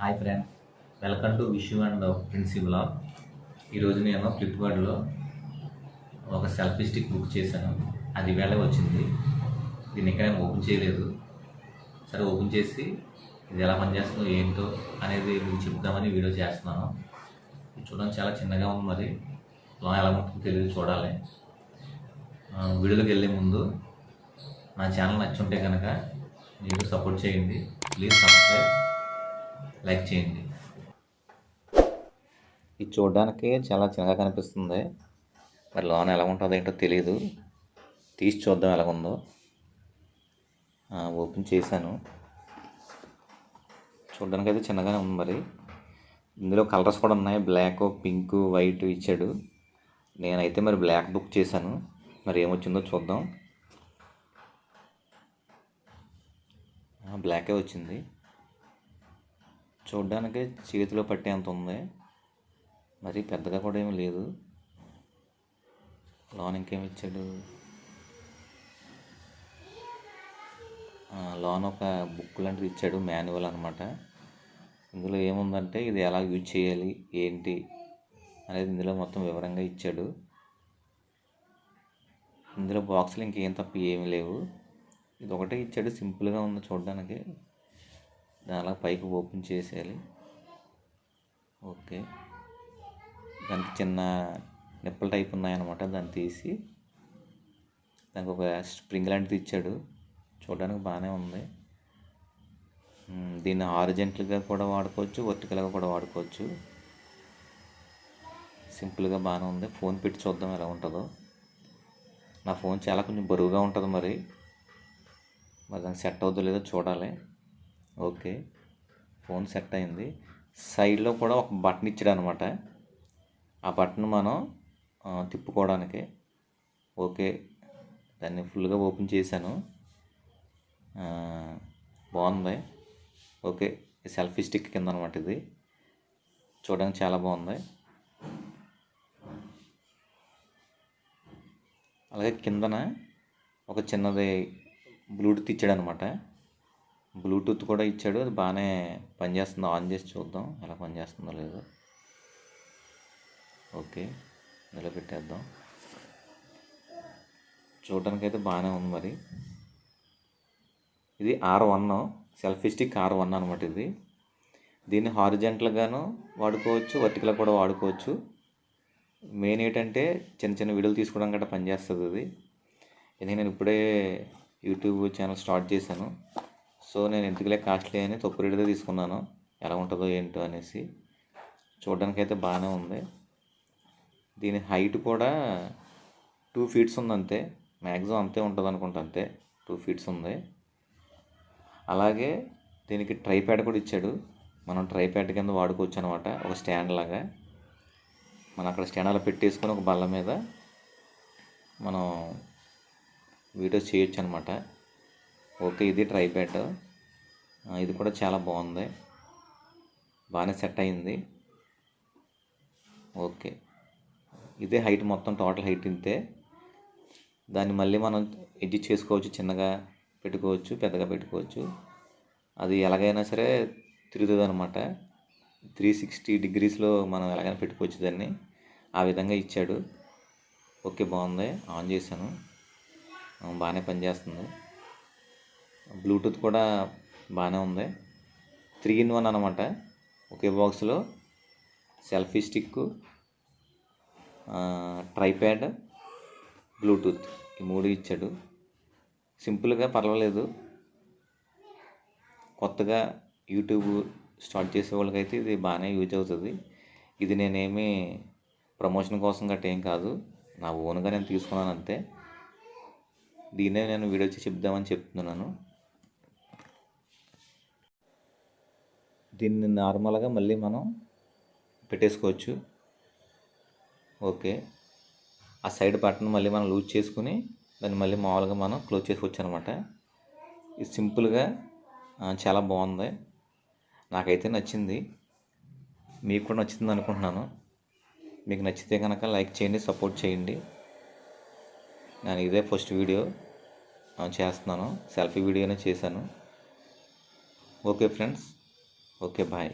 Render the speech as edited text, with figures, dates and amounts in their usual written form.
Hi friends, welcome to Vishu and Princy blog. ఈరోజు నేను ఫ్లిప్కార్ట్లో ఒక సెల్ఫీ స్టిక్ బుక్ చేశాను. అది వేళ వచ్చింది. దీన్ని ఇంకా నేను ఓపెన్ చేయలేదు. సరే, ఓపెన్ చేసి ఇది ఎలా పనిచేస్తుందో ఏంటో అనేది మీకు చెప్తామని వీడియో చేస్తున్నాను. ఇది చూడడానికి చాలా చిన్నగా ఉంది. మరి ఎలా ఉంటుందో తెలియదు, చూడాలి. వీడియోలోకి వెళ్ళే ముందు నా ఛానల్ నచ్చుంటే కనుక మీరు సపోర్ట్ చేయండి. ప్లీజ్ సబ్స్క్రైబ్, లైక్ చేయండి. ఇది చూడడానికి చాలా చిన్నగా కనిపిస్తుంది. మరి లోన ఎలా ఉంటుందో ఏంటో తెలియదు. తీసి చూద్దాం ఎలా ఉందో. ఓపెన్ చేశాను. చూడడానికి అయితే చిన్నగానే ఉంది. మరి ఇందులో కలర్స్ కూడా ఉన్నాయి. బ్లాక్, పింక్, వైట్ ఇచ్చాడు. నేనైతే మరి బ్లాక్ బుక్ చేశాను. మరి ఏమొచ్చిందో చూద్దాం. బ్లాకే వచ్చింది. చూడ్డానికి చేతిలో పట్టేంత ఉంది. మరి పెద్దగా కూడా ఏమీ లేదు. లోన్ ఇంకేమి ఇచ్చాడు? లోన్ ఒక బుక్ లాంటిది ఇచ్చాడు, మాన్యువల్ అనమాట. ఇందులో ఏముందంటే ఇది ఎలా యూజ్ చేయాలి ఏంటి అనేది ఇందులో మొత్తం వివరంగా ఇచ్చాడు. ఇందులో బాక్సులు ఇంకేం తప్ప ఏమీ లేవు. ఇది ఒకటే ఇచ్చాడు, సింపుల్గా ఉంది చూడడానికి. దానిలా పైకి ఓపెన్ చేసేయాలి. ఓకే, దానికి చిన్న నిప్పుల టైప్ ఉన్నాయన్నమాట. దాన్ని తీసి దానికి ఒక స్ప్రింగ్ లాంటిది ఇచ్చాడు. చూడడానికి బాగానే ఉంది. దీన్ని హారిజెంటల్గా కూడా వాడుకోవచ్చు, వర్టికల్గా కూడా వాడుకోవచ్చు. సింపుల్గా బాగానే ఉంది. ఫోన్ పెట్టి చూద్దాం ఎలా ఉంటుందో. నా ఫోన్ చాలా కొంచెం బరువుగా ఉంటుంది. మరి దానికి సెట్ అవుతుందో లేదో చూడాలి. ఓకే, ఫోన్ సెట్ అయింది. సైడ్లో కూడా ఒక బటన్ ఇచ్చాడు అనమాట. ఆ బటన్ మనం తిప్పుకోవడానికి. ఓకే, దాన్ని ఫుల్గా ఓపెన్ చేశాను. బాగుంది. ఓకే, సెల్ఫీ స్టిక్ కింద అనమాట ఇది. చూడడానికి చాలా బాగుంది. అలాగే కిందన ఒక చిన్నది బ్లూటూత్ ఇచ్చాడు అనమాట. బ్లూటూత్ కూడా ఇచ్చాడు. అది బాగానే పనిచేస్తుందో. ఆన్ చేసి చూద్దాం ఎలా పనిచేస్తుందో లేదో. ఓకే, ఇందులో పెట్టేద్దాం. చూడడానికి అయితే బాగానే ఉంది. మరి ఇది R1 సెల్ఫీ స్టిక్ R1 అనమాట. ఇది దీన్ని హారిజెంటల్గాను వాడుకోవచ్చు, వర్టికల్గా కూడా వాడుకోవచ్చు. మెయిన్ ఏంటంటే చిన్న చిన్న వీడియోలు తీసుకోవడం గట్రా పనిచేస్తుంది ఇది. నేను ఇప్పుడే యూట్యూబ్ ఛానల్ స్టార్ట్ చేశాను. సో నేను ఎందుకులే కాస్ట్లీ అని తక్కువ రేటుతో తీసుకున్నాను. ఎలా ఉంటుందో ఏంటో అనేసి. చూడడానికి అయితే బాగానే ఉంది. దీని హైట్ కూడా 2 feet ఉంది అంతే. మ్యాక్సిమం అంతే ఉంటుంది అనుకుంటా. అంతే 2 feet ఉంది. అలాగే దీనికి ట్రైప్యాడ్ కూడా ఇచ్చాడు. మనం ట్రైప్యాడ్ కింద వాడుకోవచ్చు అనమాట. ఒక స్టాండ్ లాగా మనం అక్కడ స్టాండ్ అలా పెట్టేసుకొని ఒక బల్ల మీద మనం వీడియోస్ చేయొచ్చు అనమాట. ఓకే, ఇది ట్రైప్యాడ్. ఇది కూడా చాలా బాగుంది. బాగానే సెట్ అయింది. ఓకే, ఇదే హైట్, మొత్తం టోటల్ హైట్ ఇంతే. దాన్ని మళ్ళీ మనం ఎడ్జిట్ చేసుకోవచ్చు. చిన్నగా పెట్టుకోవచ్చు, పెద్దగా పెట్టుకోవచ్చు. అది ఎలాగైనా సరే తిరుగుతుంది అనమాట. 360 degreesలో మనం ఎలాగైనా పెట్టుకోవచ్చు దాన్ని. ఆ విధంగా ఇచ్చాడు. ఓకే, బాగుంది. ఆన్ చేశాను. బాగానే పనిచేస్తుంది. బ్లూటూత్ కూడా బాగానే ఉంది. 3-in-1 అనమాట. ఒకే బాక్స్లో సెల్ఫీ స్టిక్, ట్రైప్యాడ్, బ్లూటూత్ ఈ 3 ఇచ్చాడు. సింపుల్గా పర్వాలేదు. కొత్తగా యూట్యూబ్ స్టార్ట్ చేసే వాళ్ళకైతే ఇది బాగానే యూజ్ అవుతుంది. ఇది నేనేమి ప్రమోషన్ కోసం గట్రా ఏం కాదు, నా ఓన్గా నేను తీసుకున్నాను అంతే. దీన్నే నేను వీడియో వచ్చి చెప్దామని చెప్తున్నాను. దీన్ని నార్మల్గా మళ్ళీ మనం పెట్టేసుకోవచ్చు. ఓకే, ఆ సైడ్ బటన్ మళ్ళీ మనం లూజ్ చేసుకుని దాన్ని మళ్ళీ మామూలుగా మనం క్లోజ్ చేసుకోవచ్చు అనమాట. ఇది సింపుల్గా చాలా బాగుంది. నాకైతే నచ్చింది. మీకు కూడా నచ్చుతుంది అనుకుంటున్నాను. మీకు నచ్చితే కనుక లైక్ చేయండి, సపోర్ట్ చేయండి. నేను ఇదే ఫస్ట్ వీడియో చేస్తున్నాను. సెల్ఫీ వీడియోనే చేశాను. Okay friends. Okay, bye.